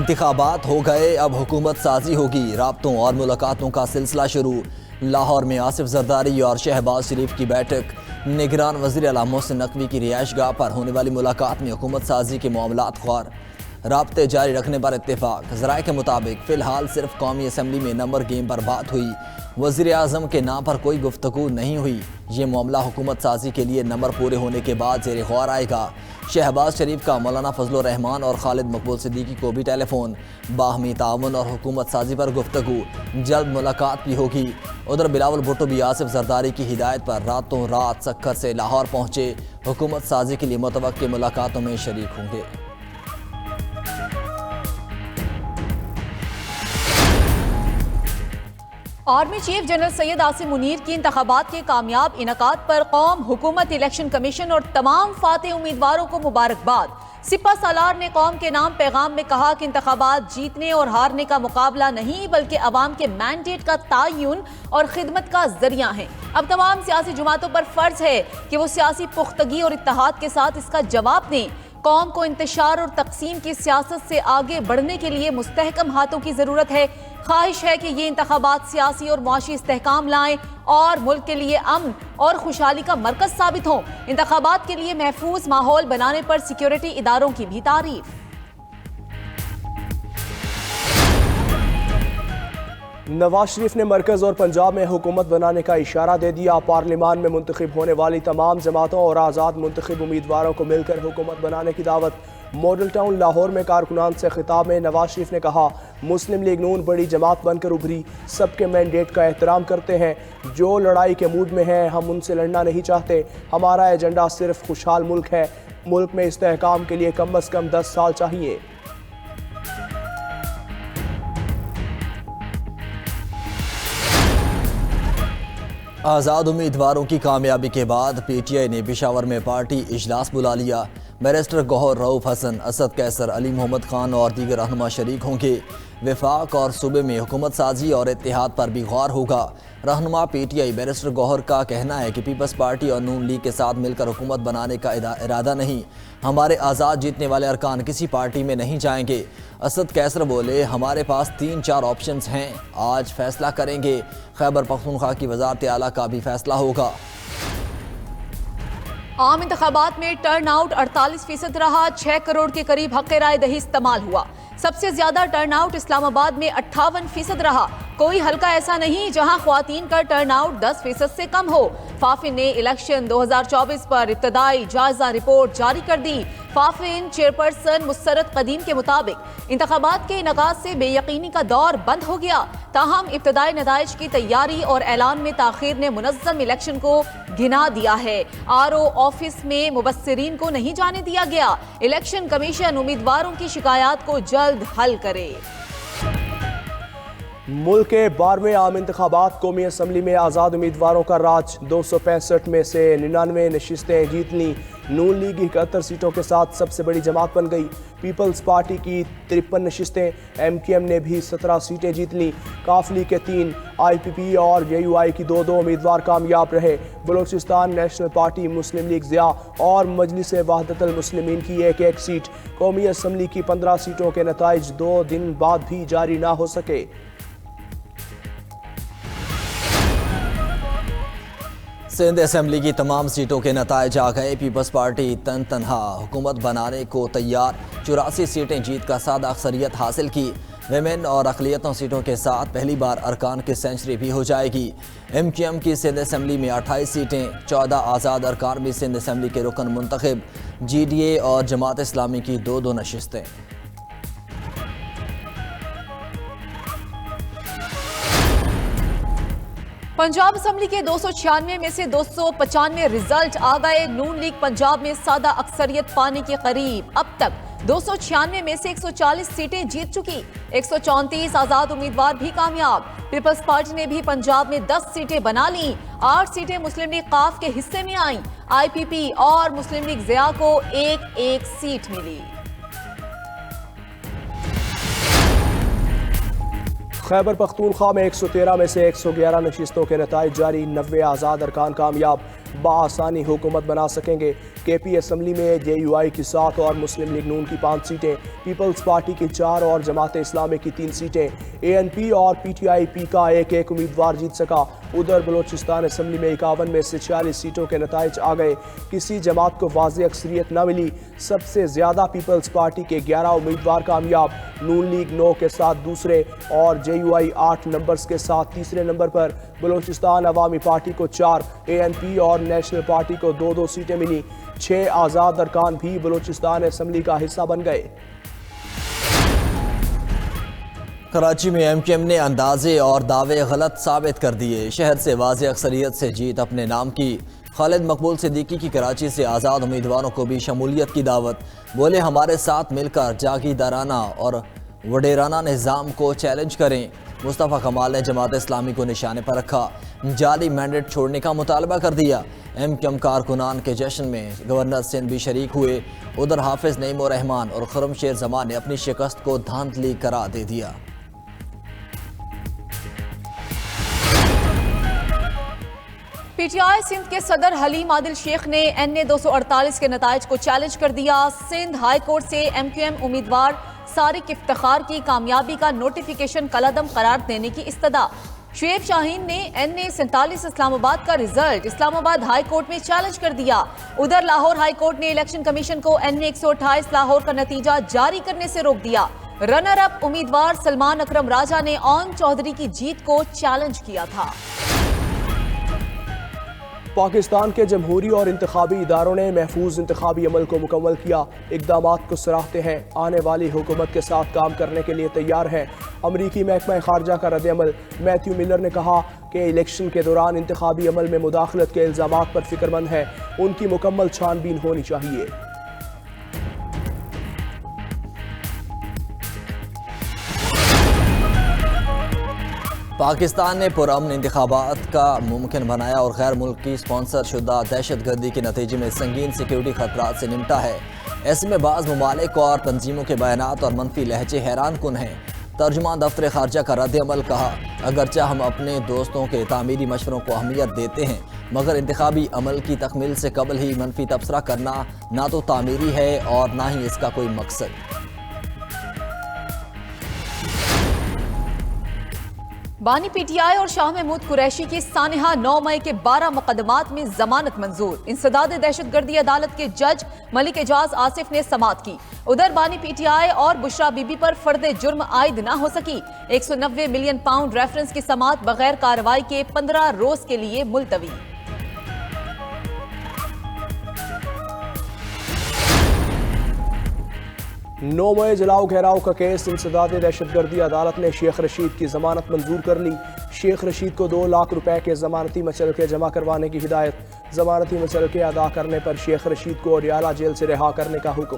इंतखाबात हो गए, अब हुकूमत साजी होगी। राब्तों और मुलाकातों का सिलसिला शुरू। लाहौर में आसिफ जरदारी और शहबाज शरीफ की बैठक। निगरान वज़ीर आला मोहसिन नकवी की रिहाइशगाह पर होने वाली मुलाकात में हुकूमत साजी के मामलात ख्वार। राब्ते जारी रखने पर इत्तेफाक। ज़राए के मुताबिक फ़िलहाल सिर्फ कौमी असम्बली में नंबर गेम पर बात हुई। वज़ीर आज़म के नाम पर कोई गुफ्तगू नहीं हुई। ये मामला हुकूमत साजी के लिए नंबर पूरे होने के बाद ज़ेर गौर आएगा। शहबाज शरीफ का मौलाना फजल रहमान और खालिद मकबूल सिद्दीकी को भी टेलीफोन। बाहमी ताउन और हुकूमत साजी पर गुफ्तगू। जल्द मुलाकात भी होगी। उधर बिलावल भुट्टो भी आसिफ जरदारी की हिदायत पर रातों रात सक्खर से लाहौर पहुँचे। हुकूमत साजी के लिए मुतवक्किल मुलाकातों में शरीक होंगे। Army chief general Syed Asim Munir की इंतखाबात के कामयाब इनकाद पर कौम, हुकूमत, इलेक्शन कमीशन और तमाम फाते उम्मीदवारों को मुबारकबाद। सिपा सालार ने कौम के नाम पैगाम में कहा कि इंतखाबात जीतने और हारने का मुकाबला नहीं बल्कि अवाम के मैंडेट का तायुन और खिदमत का जरिया है। अब तमाम सियासी जमातों पर फर्ज है कि वो सियासी पुख्तगी और इत्तेहाद के साथ इसका जवाब दें। कौम को इंतशार और तकसीम की सियासत से आगे बढ़ने के लिए मुस्तहकम हाथों की जरूरत है। ख्वाहिश है कि ये इंतखाबात सियासी और मुआशी इस्तेहकाम लाएं और मुल्क के लिए अमन और खुशहाली का मरकज साबित हों। इंतखाबात के लिए महफूज माहौल बनाने पर सिक्योरिटी इदारों की भी तारीफ। नवाज शरीफ ने मरकज और पंजाब में हुकूमत बनाने का इशारा दे दिया। पार्लियामान में मुंतखब होने वाली तमाम जमातों और आज़ाद मुंतखब उम्मीदवारों को मिलकर हुकूमत बनाने की दावत। मॉडल टाउन लाहौर में कारकुनान से खिताब में नवाज शरीफ ने कहा, मुस्लिम लीग नून बड़ी जमात बनकर उभरी, सबके मैंडेट का एहतराम करते हैं। जो लड़ाई के मूड में हैं हम उनसे लड़ना नहीं चाहते। हमारा एजेंडा सिर्फ खुशहाल मुल्क है। मुल्क में इस्तेहकाम के लिए कम अज़ कम 10 साल चाहिए। आज़ाद उम्मीदवारों की कामयाबी के बाद PTI ने पेशावर में पार्टी इजलास बुला लिया। बैरिस्टर गौहर रऊफ हसन, असद कैसर, अली मोहम्मद खान और दीगर रहनुमा शरीक होंगे। वफाक और सूबे में हुकूमत साजी और इत्तेहाद पर भी गौर होगा। रहनुमा PTI बैरिस्टर गौहर का कहना है कि पीपल्स पार्टी और नून लीग के साथ मिलकर हुकूमत बनाने का इरादा नहीं। हमारे आज़ाद जीतने वाले अरकान किसी पार्टी में नहीं जाएंगे। असद कैसर बोले, हमारे पास 3-4 ऑप्शंस हैं, आज फैसला करेंगे। खैबर पख्तूनख्वा की वज़ारत आला का भी फैसला होगा। आम इंतखाबात में टर्न आउट 48% रहा। 6 करोड़ के करीब हक़ राय दही इस्तेमाल हुआ। सबसे ज्यादा टर्न आउट इस्लामाबाद में 58% रहा। कोई हल्का ऐसा नहीं जहां ख्वातीन का टर्न आउट 10% से कम हो। फाफिन ने इलेक्शन 2024 पर इब्तदाई जायजा रिपोर्ट जारी कर दी। फाफिन चेयरपर्सन मुसरत कदीम के मुताबिक इंतखाबात के इनकाद से बेयकीनी का दौर बंद हो गया। ताहम इब्तदाई नताइज की तैयारी और ऐलान में ताखीर ने मुनज़्ज़म इलेक्शन को गिना दिया है। RO ऑफिस में मुबस्सिरीन को नहीं जाने दिया गया। इलेक्शन कमीशन उम्मीदवारों की शिकायत को जल्द हल करे। मुल्क के 12वें आम इंतखाबात कौमी असम्बली में आज़ाद उम्मीदवारों का राज। 265 में से 99 नशिस्तें जीत ली। नून लीग 71 सीटों के साथ सबसे बड़ी जमात बन गई। पीपल्स पार्टी की 53 नशिस्तें, MKM ने भी 17 सीटें जीत लीं। काफली के 3, IPP और JUI की 2-2 उम्मीदवार कामयाब रहे। बलूचिस्तान नेशनल पार्टी, मुस्लिम लीग ज़िया और मजलिस वहदतुल मुस्लिमीन की 1-1 सीट। कौमी असम्बली की 15 सीटों के नताइज 2 दिन बाद भी जारी ना हो सके। सिंध असम्बली की तमाम सीटों के नताइज आ गए। पीपल्स पार्टी तनहा हुकूमत बनाने को तैयार। 84 सीटें जीत का सादा अक्सरियत हासिल की। विमेन और अक़लियतों सीटों के साथ पहली बार अरकान की सेंचुरी भी हो जाएगी। MKM की सिंध असम्बली में 28 सीटें, 14 आज़ाद अरकान भी सिंध असम्बली के रुकन मुंतखब। GDA और जमात इस्लामी की 2-2 नशिस्तें। पंजाब असम्बली के 296 में से 295 रिजल्ट आ गए। नून लीग पंजाब में सादा अक्सरियत पाने के करीब। अब तक 296 में से 140 सीटें जीत चुकी। 134 आजाद उम्मीदवार भी कामयाब। पीपल्स पार्टी ने भी पंजाब में 10 सीटें बना ली। 8 सीटें मुस्लिम लीग काफ के हिस्से में आईं। IPP और मुस्लिम लीग ज़िया को 1-1 सीट मिली। खैबर पख्तूनख्वा में 113 में से 111 नशिस्तों के नताइज जारी। 90 आज़ाद अरकान कामयाब, बआसानी हुकूमत बना सकेंगे। KP असम्बली में JUI की 7 और मुस्लिम लीग नून की 5 सीटें, पीपल्स पार्टी की 4 और जमात इस्लामी की 3 सीटें, ANP और PTIP का एक उम्मीदवार जीत सका। उधर बलोचिस्तान असम्बली में 51 में से 46 सीटों के नताइज आ गए। किसी जमात को वाज़ी अक्सरियत न मिली। सबसे ज़्यादा पीपल्स पार्टी के 11 उम्मीदवार कामयाब, नून लीग 9 के साथ दूसरे और JUI 8 नंबर्स के साथ तीसरे नंबर पर। बलोचिस्तान अवामी पार्टी को 4, ANP और नेशनल पार्टी को 2-2 सीटें मिली। 6 आज़ाद अरकान भी बलोचिस्तान असम्बली का हिस्सा बन गए। कराची में MQM ने अंदाजे और दावे गलत साबित कर दिए। शहर से वाज़े अक्सरियत से जीत अपने नाम की। खालिद मकबूल सिद्दीकी की कराची से आज़ाद उम्मीदवारों को भी शमूलियत की दावत। बोले हमारे साथ मिलकर जागीदाराना और वडेराना निज़ाम को चैलेंज करें। मुस्तफ़ा कमाल ने जमात इस्लामी को निशाने पर रखा। जाली मैंडेट छोड़ने का मुतालबा कर दिया। MQM कारकुनान के जश्न में गवर्नर सिंध भी शरीक हुए। उधर हाफिज नईम उर रहमान और खुर्रम शेर जमान ने अपनी शिकस्त को धांधली करार दे दिया। PTI सिंध के सदर हलीम आदिल शेख ने NA 248 के नताइज को चैलेंज कर दिया। सिंध हाई कोर्ट से MQM उम्मीदवार सारिक इफ्तिखार की कामयाबी का नोटिफिकेशन कलअदम करार देने की इस्तदा। शुएब शाहीन ने NA 47 इस्लामाबाद का रिजल्ट इस्लामाबाद हाई कोर्ट में चैलेंज कर दिया। उधर लाहौर हाई कोर्ट ने इलेक्शन कमीशन को NA 128 लाहौर का नतीजा जारी करने से रोक दिया। रनर अप उम्मीदवार सलमान अकरम राजा ने ओन चौधरी की जीत को चैलेंज किया था। पाकिस्तान के जमहूरी और इंतखाबी इदारों ने महफूज इंतखाबी अमल को मुकम्मल किया। इक़दामात को सराहते हैं। आने वाली हुकूमत के साथ काम करने के लिए तैयार हैं। अमरीकी महकमा खारजा का रद्द-ए-अमल। मैथ्यू मिलर ने कहा कि इलेक्शन के दौरान इंतखाबी अमल में मुदाखलत के इल्ज़ामात पर फिक्रमंद है। उनकी मुकम्मल छानबीन होनी चाहिए। पाकिस्तान ने पुरअमन इंतखाबात का मुमकिन बनाया और गैर मुल्की स्पॉन्सर शुदा दहशतगर्दी के नतीजे में संगीन सिक्योरिटी खतरात से निपटा है। ऐसे में बाज़ ममालिक और तंजीमों के बयानात और मनफी लहजे हैरान कुन हैं। तर्जुमान दफ्तर खारजा का रद्द-ए-अमल कहा, अगरचे हम अपने दोस्तों के तामीरी मशवरों को अहमियत देते हैं, मगर इंतखाबी अमल की तकमील से कबल ही मनफी तबसरा करना ना तो तामीरी है और ना ही इसका कोई मकसद। बानी PTI और शाह महमूद कुरैशी की सानिहा 9 मई के 12 मुकदमात में जमानत मंजूर। इंसदाद दहशतगर्दी अदालत के जज मलिक एजाज आसिफ ने समाअत की। उधर बानी PTI और बुशरा बीबी पर फर्द जुर्म आयद न हो सकी। 190 मिलियन पाउंड रेफरेंस की समाअत बगैर कार्रवाई के 15 रोज के लिए मुलतवी। 9 मई जलाओ घेराव का केस। इंसदाद दहशतगर्दी अदालत ने शेख रशीद की जमानत मंजूर कर ली। शेख रशीद को 2 लाख रुपए के जमानती मचलके जमा करवाने की हिदायत। जमानती मचलके अदा करने पर शेख रशीद को अडियाला जेल से रिहा करने का हुक्म।